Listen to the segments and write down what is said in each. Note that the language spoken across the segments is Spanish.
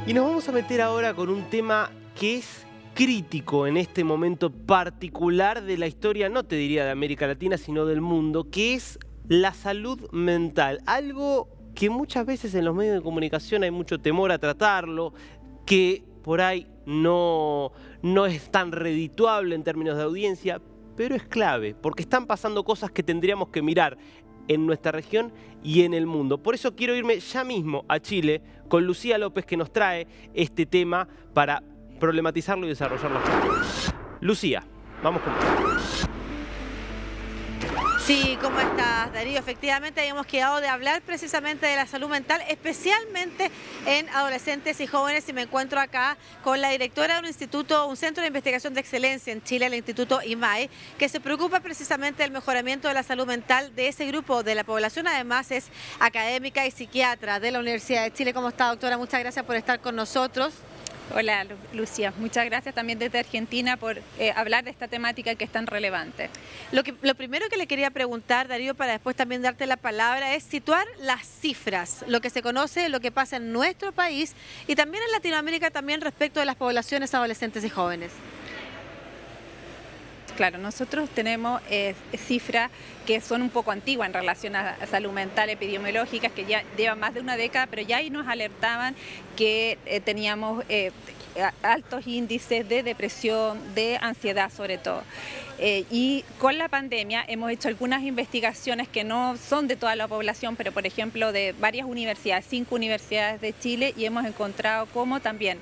Y nos vamos a meter ahora con un tema que es crítico en este momento particular de la historia, no te diría de América Latina, sino del mundo, que es la salud mental. Algo que muchas veces en los medios de comunicación hay mucho temor a tratarlo, que por ahí no es tan redituable en términos de audiencia, pero es clave, porque están pasando cosas que tendríamos que mirar en nuestra región y en el mundo. Por eso quiero irme ya mismo a Chile con Lucía López, que nos trae este tema para problematizarlo y desarrollarlo. Lucía, vamos con vos. Sí, ¿cómo estás, Darío? Efectivamente, habíamos quedado de hablar precisamente de la salud mental, especialmente en adolescentes y jóvenes, y me encuentro acá con la directora de un instituto, un centro de investigación de excelencia en Chile, el Instituto IMAE, que se preocupa precisamente del mejoramiento de la salud mental de ese grupo de la población. Además, es académica y psiquiatra de la Universidad de Chile. ¿Cómo está, doctora? Muchas gracias por estar con nosotros. Hola, Lucía. Muchas gracias también desde Argentina por hablar de esta temática que es tan relevante. Lo primero que le quería preguntar, Darío, para después también darte la palabra, es situar las cifras, lo que se conoce, lo que pasa en nuestro país y también en Latinoamérica también respecto de las poblaciones adolescentes y jóvenes. Claro, nosotros tenemos cifras que son un poco antiguas en relación a salud mental epidemiológicas, que ya llevan más de una década, pero ya ahí nos alertaban que teníamos altos índices de depresión, de ansiedad sobre todo. Y con la pandemia hemos hecho algunas investigaciones que no son de toda la población, pero por ejemplo de varias universidades, 5 universidades de Chile, y hemos encontrado cómo también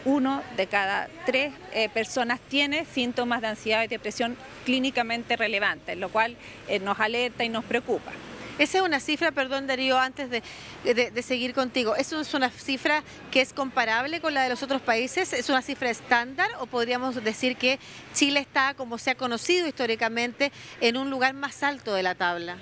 1 de cada 3 personas tiene síntomas de ansiedad y depresión clínicamente relevantes, lo cual nos alerta y nos preocupa. Esa es una cifra, perdón Darío, antes de seguir contigo, ¿eso es una cifra que es comparable con la de los otros países? ¿Es una cifra estándar o podríamos decir que Chile está, como se ha conocido históricamente, en un lugar más alto de la tabla?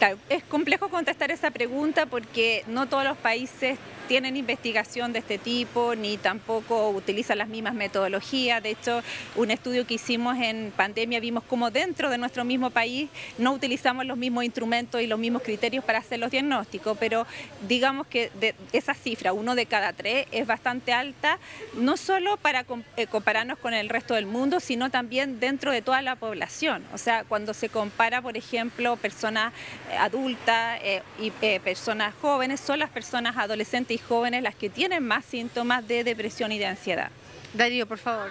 Claro, es complejo contestar esa pregunta porque no todos los países tienen investigación de este tipo, ni tampoco utilizan las mismas metodologías. De hecho, un estudio que hicimos en pandemia, vimos cómo dentro de nuestro mismo país no utilizamos los mismos instrumentos y los mismos criterios para hacer los diagnósticos, pero digamos que esa cifra, 1 de cada 3, es bastante alta, no solo para compararnos con el resto del mundo, sino también dentro de toda la población. O sea, cuando se compara, por ejemplo, personas adultas y personas jóvenes, son las personas adolescentes y jóvenes las que tienen más síntomas de depresión y de ansiedad. Darío, por favor.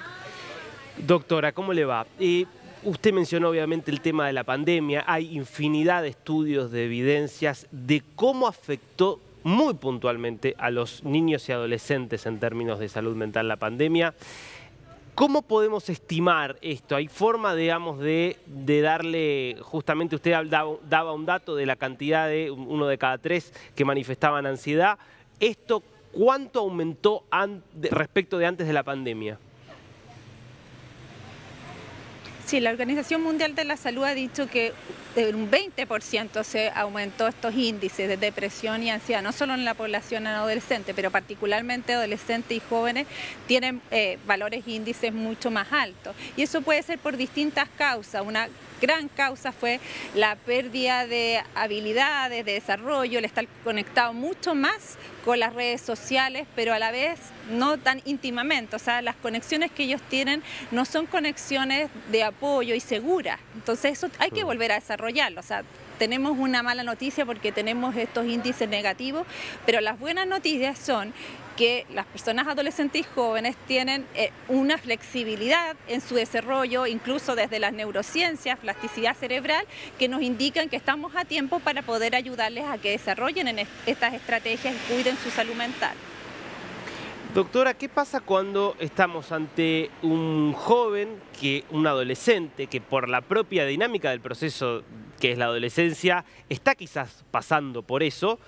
Doctora, ¿cómo le va? Usted mencionó obviamente el tema de la pandemia. Hay infinidad de estudios, de evidencias de cómo afectó muy puntualmente a los niños y adolescentes en términos de salud mental la pandemia. ¿Cómo podemos estimar esto? ¿Hay forma, digamos, de darle, justamente usted daba un dato de la cantidad de 1 de cada 3 que manifestaban ansiedad? ¿Esto cuánto aumentó respecto de antes de la pandemia? Sí, la Organización Mundial de la Salud ha dicho que un 20% se aumentó estos índices de depresión y ansiedad, no solo en la población adolescente, pero particularmente adolescentes y jóvenes tienen valores índices mucho más altos. Y eso puede ser por distintas causas. Una gran causa fue la pérdida de habilidades, de desarrollo, el estar conectado mucho más con las redes sociales, pero a la vez no tan íntimamente. O sea, las conexiones que ellos tienen no son conexiones de apoyo y seguras. Entonces eso hay que volver a desarrollarlo. O sea, tenemos una mala noticia porque tenemos estos índices negativos, pero las buenas noticias son que las personas adolescentes y jóvenes tienen una flexibilidad en su desarrollo, incluso desde las neurociencias, plasticidad cerebral, que nos indican que estamos a tiempo para poder ayudarles a que desarrollen estas estrategias y cuiden su salud mental. Doctora, ¿qué pasa cuando estamos ante un joven, un adolescente, que por la propia dinámica del proceso que es la adolescencia, está quizás pasando por eso,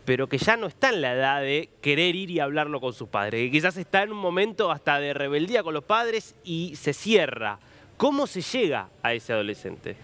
pero que ya no está en la edad de querer ir y hablarlo con sus padres, que quizás está en un momento hasta de rebeldía con los padres y se cierra? ¿Cómo se llega a ese adolescente?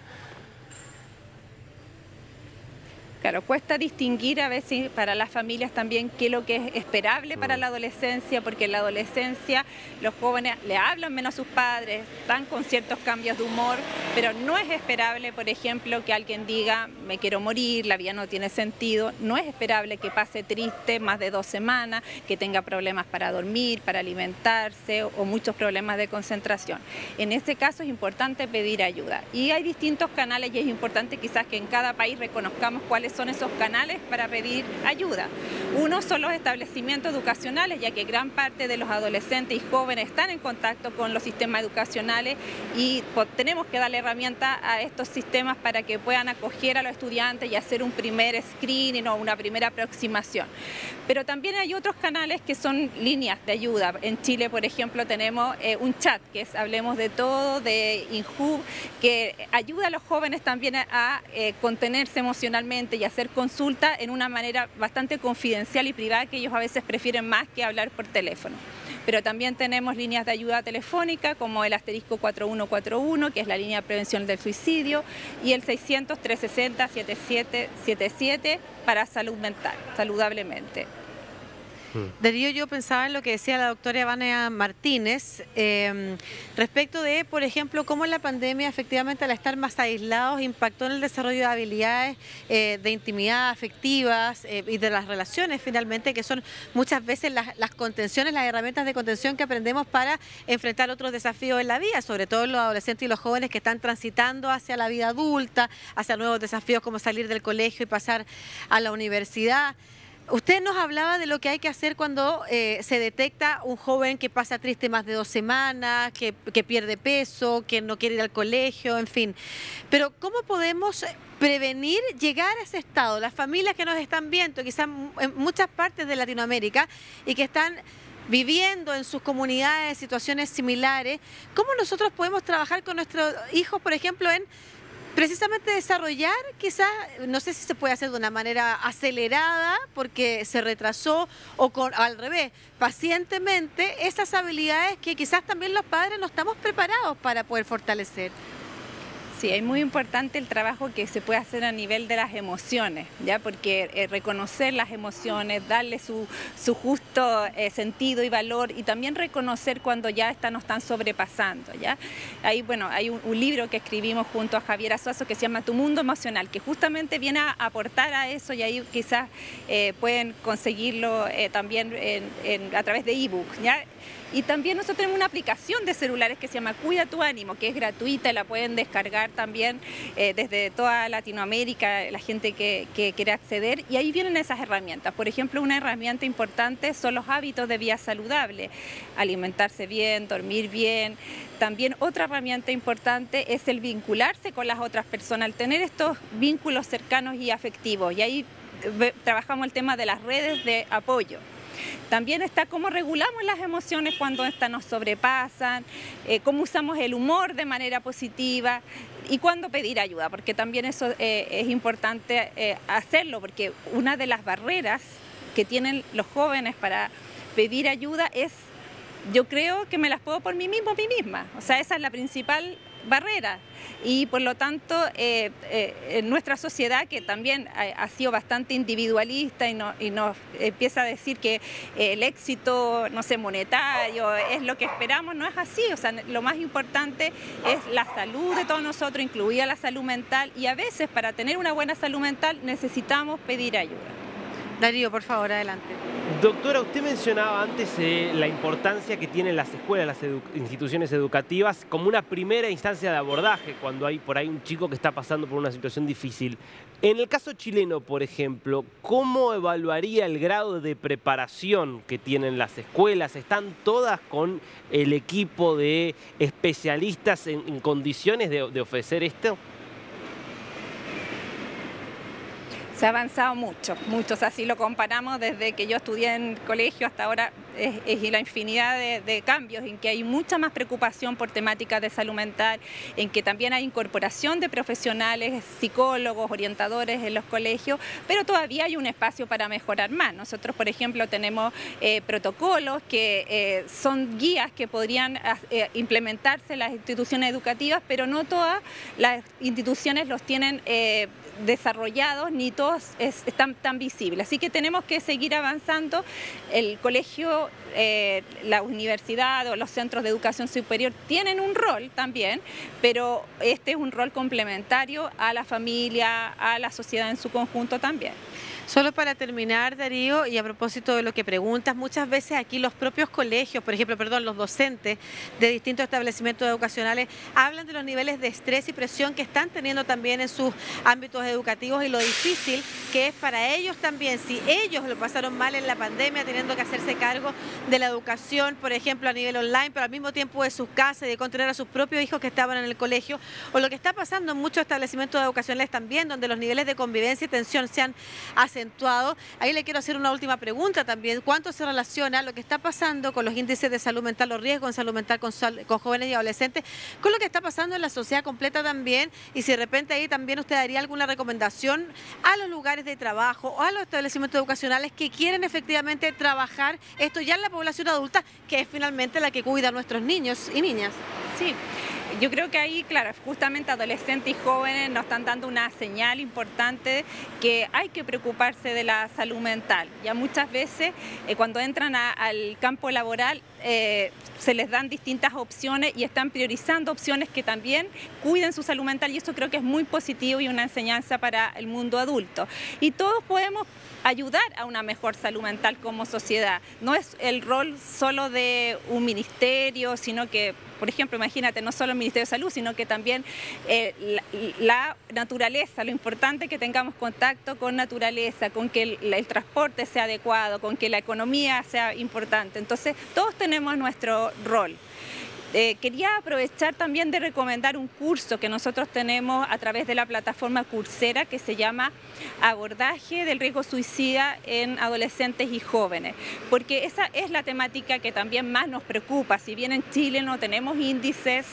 Claro, cuesta distinguir a veces para las familias también qué es lo que es esperable para la adolescencia, porque en la adolescencia los jóvenes le hablan menos a sus padres, están con ciertos cambios de humor, pero no es esperable, por ejemplo, que alguien diga me quiero morir, la vida no tiene sentido, no es esperable que pase triste más de 2 semanas, que tenga problemas para dormir, para alimentarse o muchos problemas de concentración. En este caso es importante pedir ayuda y hay distintos canales y es importante quizás que en cada país reconozcamos cuáles son esos canales para pedir ayuda. Uno son los establecimientos educacionales, ya que gran parte de los adolescentes y jóvenes están en contacto con los sistemas educacionales y tenemos que darle herramientas a estos sistemas para que puedan acoger a los estudiantes y hacer un primer screening o una primera aproximación. Pero también hay otros canales que son líneas de ayuda. En Chile, por ejemplo, tenemos un chat que es Hablemos de Todo, de INJUV, que ayuda a los jóvenes también a contenerse emocionalmente y hacer consulta en una manera bastante confidencial y privada, que ellos a veces prefieren más que hablar por teléfono. Pero también tenemos líneas de ayuda telefónica como el *4141, que es la línea de prevención del suicidio, y el 600-360-7777 para salud mental, saludablemente. Darío, yo pensaba en lo que decía la doctora Vania Martínez respecto de, por ejemplo, cómo la pandemia efectivamente al estar más aislados impactó en el desarrollo de habilidades de intimidad afectivas y de las relaciones finalmente, que son muchas veces las contenciones, las herramientas de contención que aprendemos para enfrentar otros desafíos en la vida, sobre todo los adolescentes y los jóvenes que están transitando hacia la vida adulta, hacia nuevos desafíos como salir del colegio y pasar a la universidad. Usted nos hablaba de lo que hay que hacer cuando se detecta un joven que pasa triste más de 2 semanas, que pierde peso, que no quiere ir al colegio, en fin. Pero ¿cómo podemos prevenir llegar a ese estado? Las familias que nos están viendo, quizás en muchas partes de Latinoamérica, y que están viviendo en sus comunidades situaciones similares, ¿cómo nosotros podemos trabajar con nuestros hijos, por ejemplo, en precisamente desarrollar, quizás, no sé si se puede hacer de una manera acelerada porque se retrasó o al revés, pacientemente, esas habilidades que quizás también los padres no estamos preparados para poder fortalecer? Sí, es muy importante el trabajo que se puede hacer a nivel de las emociones, ¿ya? Porque reconocer las emociones, darle su justo sentido y valor, y también reconocer cuando ya nos están sobrepasando, ¿ya? Ahí, bueno, hay un libro que escribimos junto a Javier Azuazo que se llama Tu Mundo Emocional, que justamente viene a aportar a eso, y ahí quizás pueden conseguirlo también a través de ebook, ¿ya? Y también nosotros tenemos una aplicación de celulares que se llama Cuida tu Ánimo, que es gratuita y la pueden descargar también desde toda Latinoamérica, la gente que quiere acceder, y ahí vienen esas herramientas. Por ejemplo, una herramienta importante son los hábitos de vida saludable, alimentarse bien, dormir bien. También otra herramienta importante es el vincularse con las otras personas, el tener estos vínculos cercanos y afectivos, y ahí trabajamos el tema de las redes de apoyo. También está cómo regulamos las emociones cuando estas nos sobrepasan, cómo usamos el humor de manera positiva y cuándo pedir ayuda, porque también eso es importante hacerlo, porque una de las barreras que tienen los jóvenes para pedir ayuda es: yo creo que me las puedo por mí mismo o mí misma. O sea, esa es la principal barrera, y por lo tanto en nuestra sociedad, que también ha sido bastante individualista y nos empieza a decir que el éxito, no sé, monetario es lo que esperamos, no es así. O sea, lo más importante es la salud de todos nosotros, incluida la salud mental, y a veces para tener una buena salud mental necesitamos pedir ayuda. Darío, por favor, adelante. Doctora, usted mencionaba antes la importancia que tienen las escuelas, las instituciones educativas, como una primera instancia de abordaje cuando hay por ahí un chico que está pasando por una situación difícil. En el caso chileno, por ejemplo, ¿cómo evaluaría el grado de preparación que tienen las escuelas? ¿Están todas con el equipo de especialistas en condiciones de ofrecer esto? Se ha avanzado mucho, o sea, si lo comparamos desde que yo estudié en colegio hasta ahora, es la infinidad de cambios, en que hay mucha más preocupación por temáticas de salud mental, en que también hay incorporación de profesionales, psicólogos, orientadores en los colegios, pero todavía hay un espacio para mejorar más. Nosotros, por ejemplo, tenemos protocolos que son guías que podrían implementarse en las instituciones educativas, pero no todas las instituciones los tienen desarrollados ni todos están tan visibles. Así que tenemos que seguir avanzando. El colegio, la universidad o los centros de educación superior tienen un rol también, pero este es un rol complementario a la familia, a la sociedad en su conjunto también. Solo para terminar, Darío, y a propósito de lo que preguntas, muchas veces aquí los propios colegios, por ejemplo, los docentes de distintos establecimientos educacionales hablan de los niveles de estrés y presión que están teniendo también en sus ámbitos educativos y lo difícil que es para ellos también, si ellos lo pasaron mal en la pandemia, teniendo que hacerse cargo de la educación, por ejemplo, a nivel online, pero al mismo tiempo de sus casas y de contener a sus propios hijos que estaban en el colegio, o lo que está pasando en muchos establecimientos educacionales también, donde los niveles de convivencia y tensión se han acentuado. Ahí le quiero hacer una última pregunta también. ¿Cuánto se relaciona lo que está pasando con los índices de salud mental, los riesgos en salud mental con jóvenes y adolescentes, con lo que está pasando en la sociedad completa también? Y si de repente ahí también usted daría alguna recomendación a los lugares de trabajo o a los establecimientos educacionales que quieren efectivamente trabajar esto ya en la población adulta, que es finalmente la que cuida a nuestros niños y niñas. Sí. Yo creo que ahí, claro, justamente adolescentes y jóvenes nos están dando una señal importante que hay que preocuparse de la salud mental. Ya muchas veces cuando entran al campo laboral se les dan distintas opciones y están priorizando opciones que también cuiden su salud mental y eso creo que es muy positivo y una enseñanza para el mundo adulto. Y todos podemos ayudar a una mejor salud mental como sociedad. No es el rol solo de un ministerio, sino que, por ejemplo, imagínate, no solo el Ministerio de Salud, sino que también la naturaleza, lo importante es que tengamos contacto con naturaleza, con que el transporte sea adecuado, con que la economía sea importante. Entonces, todos tenemos nuestro rol. Quería aprovechar también de recomendar un curso que nosotros tenemos a través de la plataforma Coursera que se llama Abordaje del riesgo suicida en adolescentes y jóvenes, porque esa es la temática que también más nos preocupa. Si bien en Chile no tenemos índices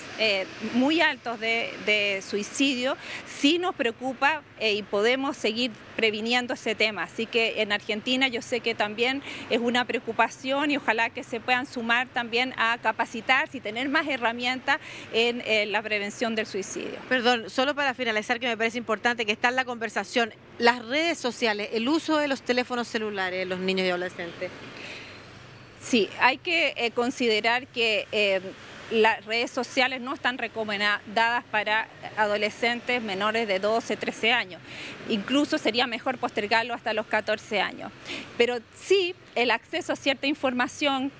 muy altos de suicidio, sí nos preocupa y podemos seguir previniendo ese tema. Así que en Argentina yo sé que también es una preocupación y ojalá que se puedan sumar también a capacitarse y tener más herramientas en la prevención del suicidio. Perdón, solo para finalizar, que me parece importante que está en la conversación, las redes sociales, el uso de los teléfonos celulares de los niños y adolescentes. Sí, hay que considerar que las redes sociales no están recomendadas para adolescentes menores de 12, 13 años. Incluso sería mejor postergarlo hasta los 14 años. Pero sí, el acceso a cierta información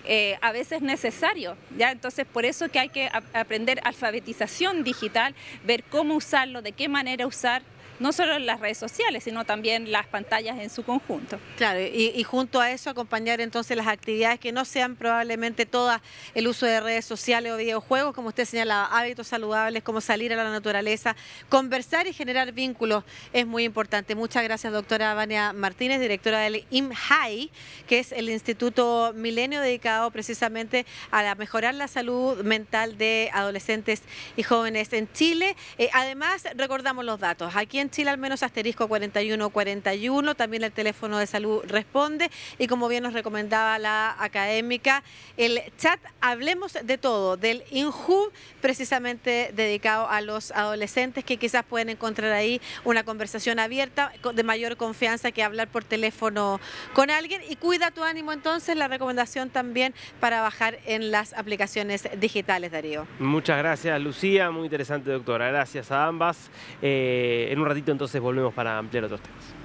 a veces es necesario, ¿ya? Entonces, por eso que hay que aprender alfabetización digital, ver cómo usarlo, de qué manera usar, no solo las redes sociales, sino también las pantallas en su conjunto. Claro, y junto a eso acompañar entonces las actividades que no sean probablemente todas el uso de redes sociales o videojuegos, como usted señalaba, hábitos saludables, como salir a la naturaleza, conversar y generar vínculos es muy importante. Muchas gracias, doctora Vania Martínez, directora del IMHAI, que es el Instituto Milenio dedicado precisamente a mejorar la salud mental de adolescentes y jóvenes en Chile. Además, recordamos los datos. Aquí en Chile al menos asterisco 4141, también el teléfono de salud responde y como bien nos recomendaba la académica, el chat Hablemos de Todo del INJU, precisamente dedicado a los adolescentes que quizás pueden encontrar ahí una conversación abierta de mayor confianza que hablar por teléfono con alguien. Y cuida tu ánimo entonces, la recomendación también para bajar en las aplicaciones digitales, Darío. Muchas gracias, Lucía, muy interesante, doctora. Gracias a ambas. En un ratito entonces volvemos para ampliar otros temas.